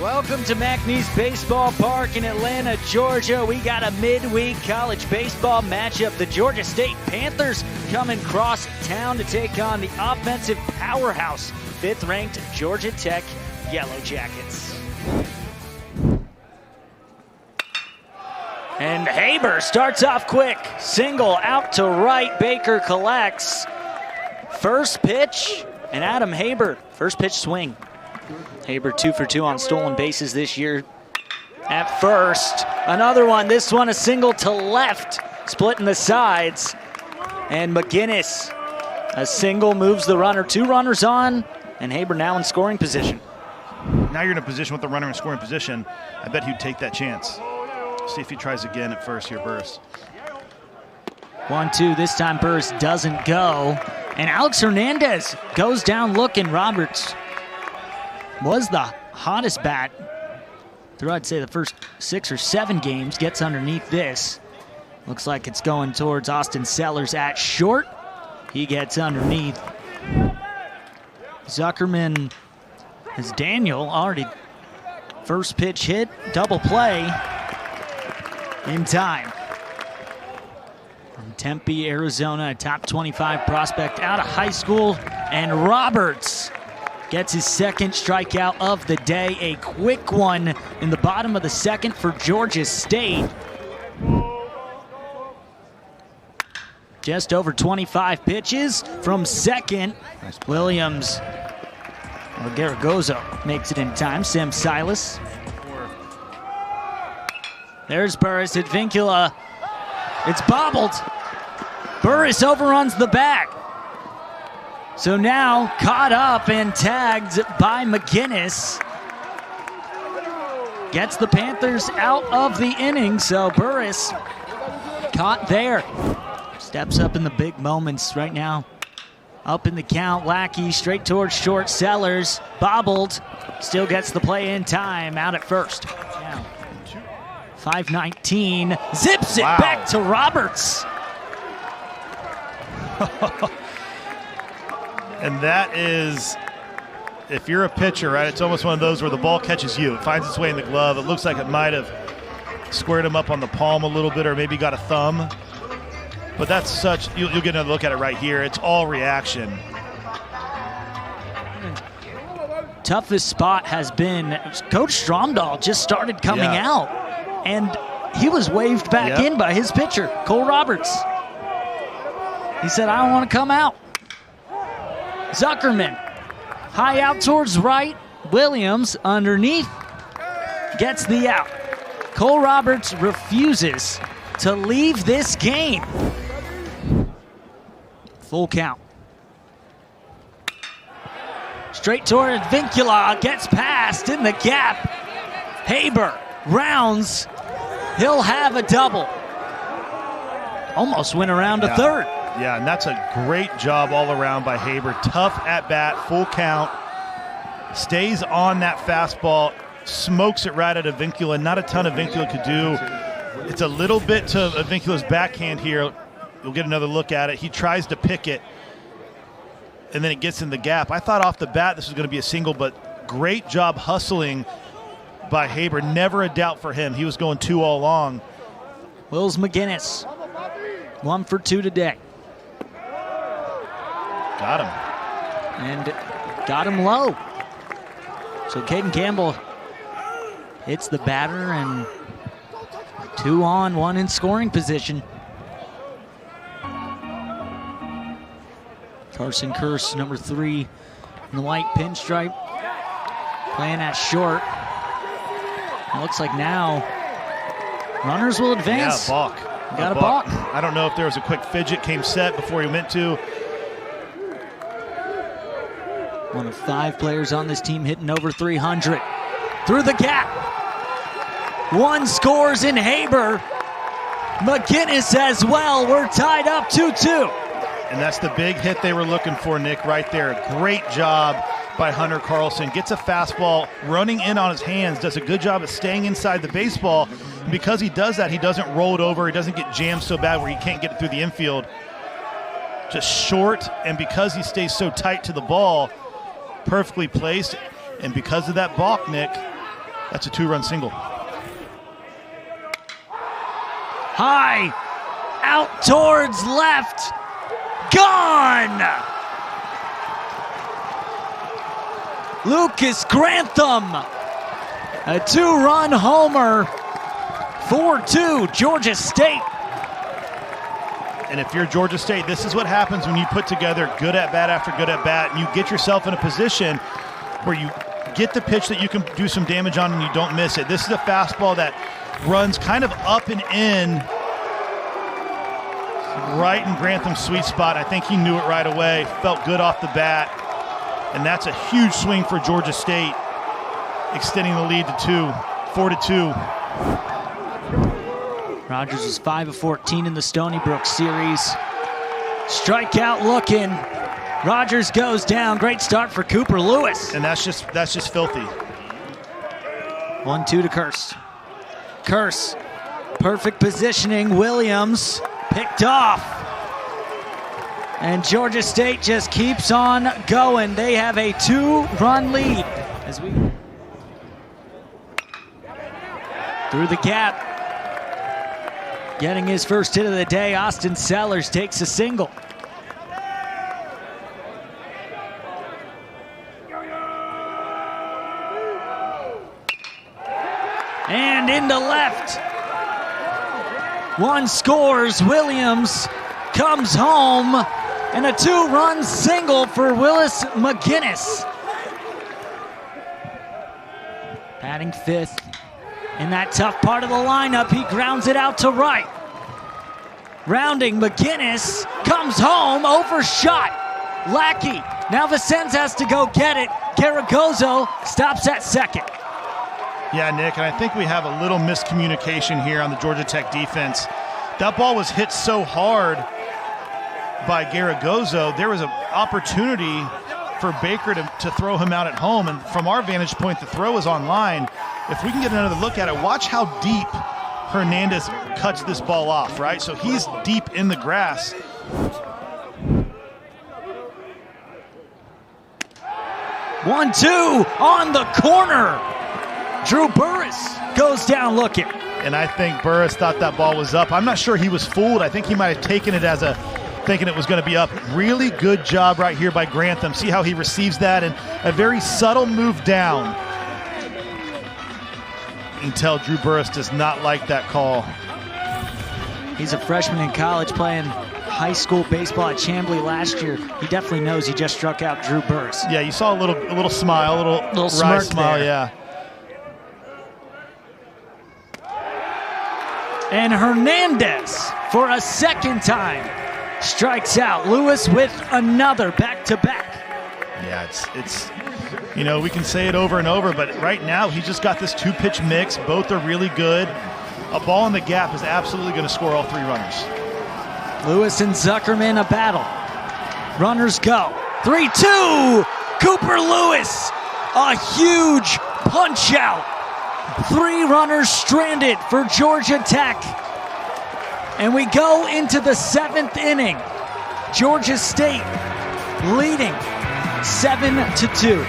Welcome to McNeese Baseball Park in Atlanta, Georgia. We got a midweek college baseball matchup. The Georgia State Panthers coming cross town to take on the offensive powerhouse, 5th-ranked Georgia Tech Yellow Jackets. And Haber starts off quick. Single out to right. Baker collects. First pitch, and Adam Haber, first pitch swing. Haber 2 for 2 on stolen bases this year. At first, another one. This one a single to left, splitting the sides. And McGinnis, a single moves the runner. 2 runners on, and Haber now in scoring position. Now you're in a position with the runner in scoring position. I bet he'd take that chance. See if he tries again at first here, Burris. 1-2, this time Burris doesn't go. And Alex Hernandez goes down looking. Roberts was the hottest bat through, I'd say, the first 6 or 7 games. Gets underneath this. Looks like it's going towards Austin Sellers at short. He gets underneath. Zuckerman is Daniel already. First pitch hit, double play in time. From Tempe, Arizona, a top 25 prospect out of high school. And Roberts gets his second strikeout of the day. A quick one in the bottom of the second for Georgia State. Just over 25 pitches from second. Nice. Williams. Well, Garagozo makes it in time. Sam Silas. There's Burris at Vincula. It's bobbled. Burris overruns the back. So now caught up and tagged by McGinnis. Gets the Panthers out of the inning, so Burris caught there. Steps up in the big moments right now. Up in the count, Lackey straight towards short. Sellers bobbled, still gets the play in time, out at first. Now, 5:19, zips it back to Roberts. And that is, if you're a pitcher, right, it's almost one of those where the ball catches you. It finds its way in the glove. It looks like it might have squared him up on the palm a little bit, or maybe got a thumb. But that's such, you'll get another look at it right here. It's all reaction. Toughest spot has been, Coach Stromdahl just started coming out, and he was waved back in by his pitcher, Cole Roberts. He said, I don't want to come out. Zuckerman, high out towards right. Williams underneath, gets the out. Cole Roberts refuses to leave this game. Full count. Straight toward Vincula, gets past in the gap. Haber rounds, he'll have a double. Almost went around to third. Yeah, and that's a great job all around by Haber. Tough at bat, full count. Stays on that fastball, smokes it right at a Vincula. Not a ton of Vincula could do. It's a little bit to Vincula's backhand here. You'll get another look at it. He tries to pick it, and then it gets in the gap. I thought off the bat this was going to be a single, but great job hustling by Haber. Never a doubt for him. He was going 2 all along. Wills McGinnis, 1 for 2 today. Got him. And got him low. So Caden Campbell hits the batter, and 2 on, 1 in scoring position. Carson Kearse, number 3 in the white pinstripe, playing at short. It looks like now runners will advance. Yeah, balk. Got a balk. I don't know if there was a quick fidget, came set before he meant to. One of 5 players on this team hitting over 300. Through the gap. 1 scores in Haber. McGinnis as well. We're tied up 2-2. And that's the big hit they were looking for, Nick, right there. Great job by Hunter Carlson. Gets a fastball, running in on his hands, does a good job of staying inside the baseball. And because he does that, he doesn't roll it over. He doesn't get jammed so bad where he can't get it through the infield. Just short, and because he stays so tight to the ball, perfectly placed. And because of that balk, Nick, That's a 2-run single. High, out towards left, gone! Lucas Grantham, a 2-run homer, 4-2 Georgia State. And if you're Georgia State, this is what happens when you put together good at bat after good at bat, and you get yourself in a position where you get the pitch that you can do some damage on and you don't miss it. This is a fastball that runs kind of up and in, right in Grantham's sweet spot. I think he knew it right away, felt good off the bat, and that's a huge swing for Georgia State, extending the lead to 4-2. Rogers was 5 of 14 in the Stony Brook series. Strikeout looking. Rogers goes down. Great start for Cooper Lewis. And that's just filthy. 1-2 to Curse. Curse, perfect positioning. Williams picked off. And Georgia State just keeps on going. They have a 2-run lead. As we through the gap. Getting his first hit of the day, Austin Sellers takes a single. And into left. One scores, Williams comes home, and a 2-run single for Willis McGinnis. Batting 5th. In that tough part of the lineup, he grounds it out to right. Rounding, McGinnis comes home, overshot. Lackey, now Vicens has to go get it. Garagozzo stops at second. Yeah, Nick, and I think we have a little miscommunication here on the Georgia Tech defense. That ball was hit so hard by Garagozzo, there was an opportunity for Baker to throw him out at home, and from our vantage point, the throw is on line. If we can get another look at it, watch how deep Hernandez cuts this ball off, right? So he's deep in the grass. One, two on the corner. Drew Burris goes down looking. And I think Burris thought that ball was up. I'm not sure he was fooled. I think he might have taken it as thinking it was going to be up. Really good job right here by Grantham. See how he receives that, and a very subtle move down. You can tell Drew Burris does not like that call. He's a freshman in college playing high school baseball at Chamblee last year. He definitely knows he just struck out Drew Burris. Yeah, you saw a little smile, a little wry smirk smile, there. yeah. And Hernandez, for a second time, strikes out. Lewis with another back-to-back. Yeah, it's you know, we can say it over and over, but right now he's just got this 2-pitch mix. Both are really good. A ball in the gap is absolutely going to score all 3 runners. Lewis and Zuckerman a battle. Runners go. 3-2. Cooper Lewis, a huge punch out. 3 runners stranded for Georgia Tech. And we go into the 7th inning. Georgia State leading 7-2.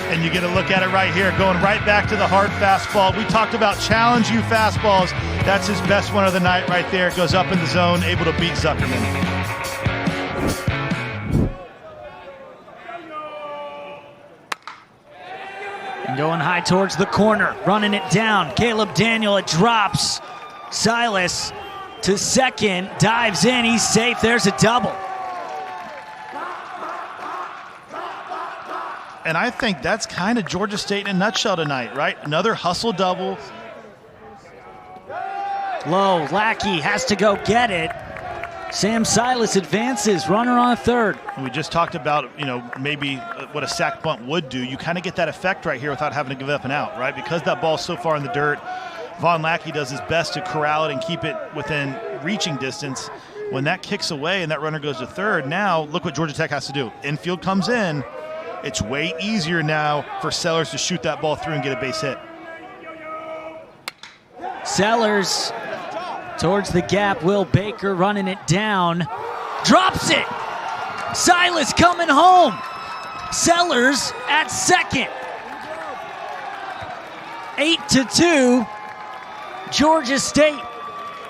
And you get a look at it right here, going right back to the hard fastball. We talked about challenge you fastballs. That's his best one of the night right there. It goes up in the zone, able to beat Zuckerman. And going high towards the corner, running it down. Caleb Daniel, it drops. Silas to second, dives in, he's safe, there's a double. And I think that's kind of Georgia State in a nutshell tonight, right? Another hustle double. Low, Lackey has to go get it. Sam Silas advances, runner on third. We just talked about, you know, maybe what a sac bunt would do. You kind of get that effect right here without having to give up an out, right? Because that ball's so far in the dirt, Von Lackey does his best to corral it and keep it within reaching distance. When that kicks away and that runner goes to third, now look what Georgia Tech has to do. Infield comes in. It's way easier now for Sellers to shoot that ball through and get a base hit. Sellers towards the gap. Will Baker running it down. Drops it. Silas coming home. Sellers at second. 8-2. Georgia State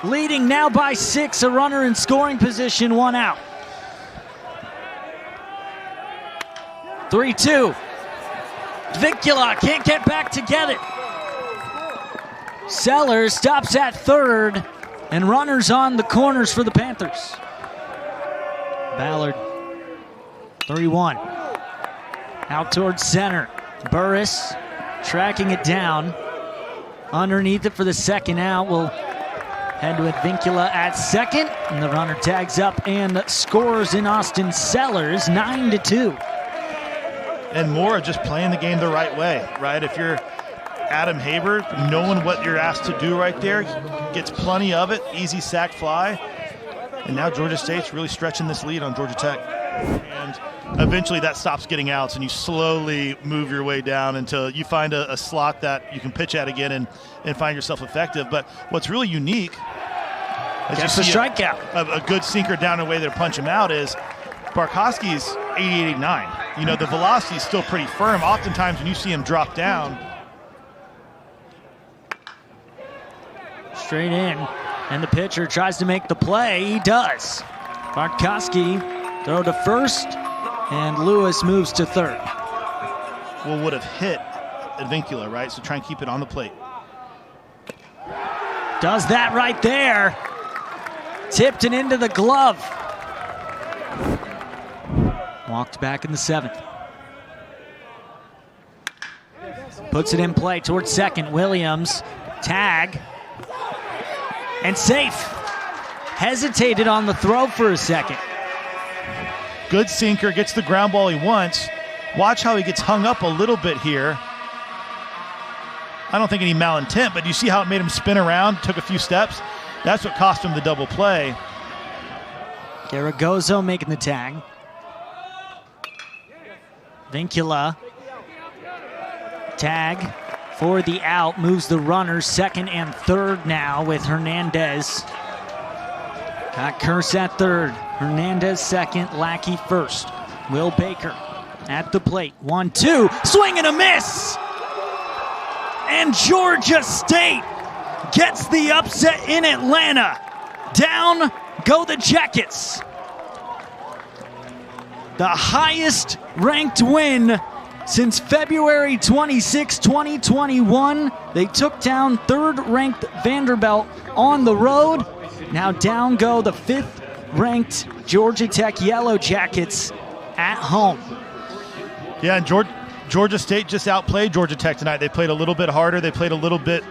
leading now by 6. A runner in scoring position, 1 out. 3-2. Vincula can't get back together. Sellers stops at third, and runners on the corners for the Panthers. Ballard, 3-1. Out towards center. Burris tracking it down. Underneath it for the second out. We'll head to Vincula at second, and the runner tags up and scores in Austin Sellers, 9-2. And more just playing the game the right way, right? If you're Adam Haber, knowing what you're asked to do right there, gets plenty of it, easy sack fly. And now Georgia State's really stretching this lead on Georgia Tech. And eventually that stops getting outs, and you slowly move your way down until you find a slot that you can pitch at again and find yourself effective. But what's really unique is Gets the strikeout. A good sinker down a way to punch him out is Barkowski's 88-89. You know, the velocity is still pretty firm. Oftentimes when you see him drop down. Straight in, and the pitcher tries to make the play. He does. Barkowski throw to first, and Lewis moves to third. Well, would have hit Vincula, right? So try and keep it on the plate. Does that right there. Tipped it into the glove. Walked back in the 7th. Puts it in play towards second. Williams, tag, and safe. Hesitated on the throw for a second. Good sinker, gets the ground ball he wants. Watch how he gets hung up a little bit here. I don't think any malintent, but you see how it made him spin around, took a few steps? That's what cost him the double play. Garagozzo making the tag. Vincula, tag for the out, moves the runners second and third now with Hernandez. Got Curse at third, Hernandez second, Lackey first. Will Baker at the plate, 1-2, swing and a miss! And Georgia State gets the upset in Atlanta. Down go the Jackets. The highest ranked win since February 26, 2021. They took down third-ranked Vanderbilt on the road. Now down go the fifth-ranked Georgia Tech Yellow Jackets at home. Yeah, and Georgia State just outplayed Georgia Tech tonight. They played a little bit harder. They played a little bit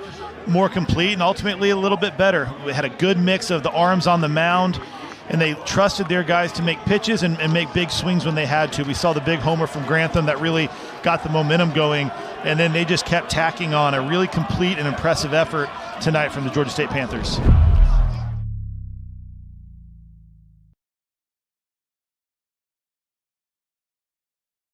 more complete and ultimately a little bit better. We had a good mix of the arms on the mound, and they trusted their guys to make pitches and make big swings when they had to. We saw the big homer from Grantham that really got the momentum going, and then they just kept tacking on a really complete and impressive effort tonight from the Georgia State Panthers.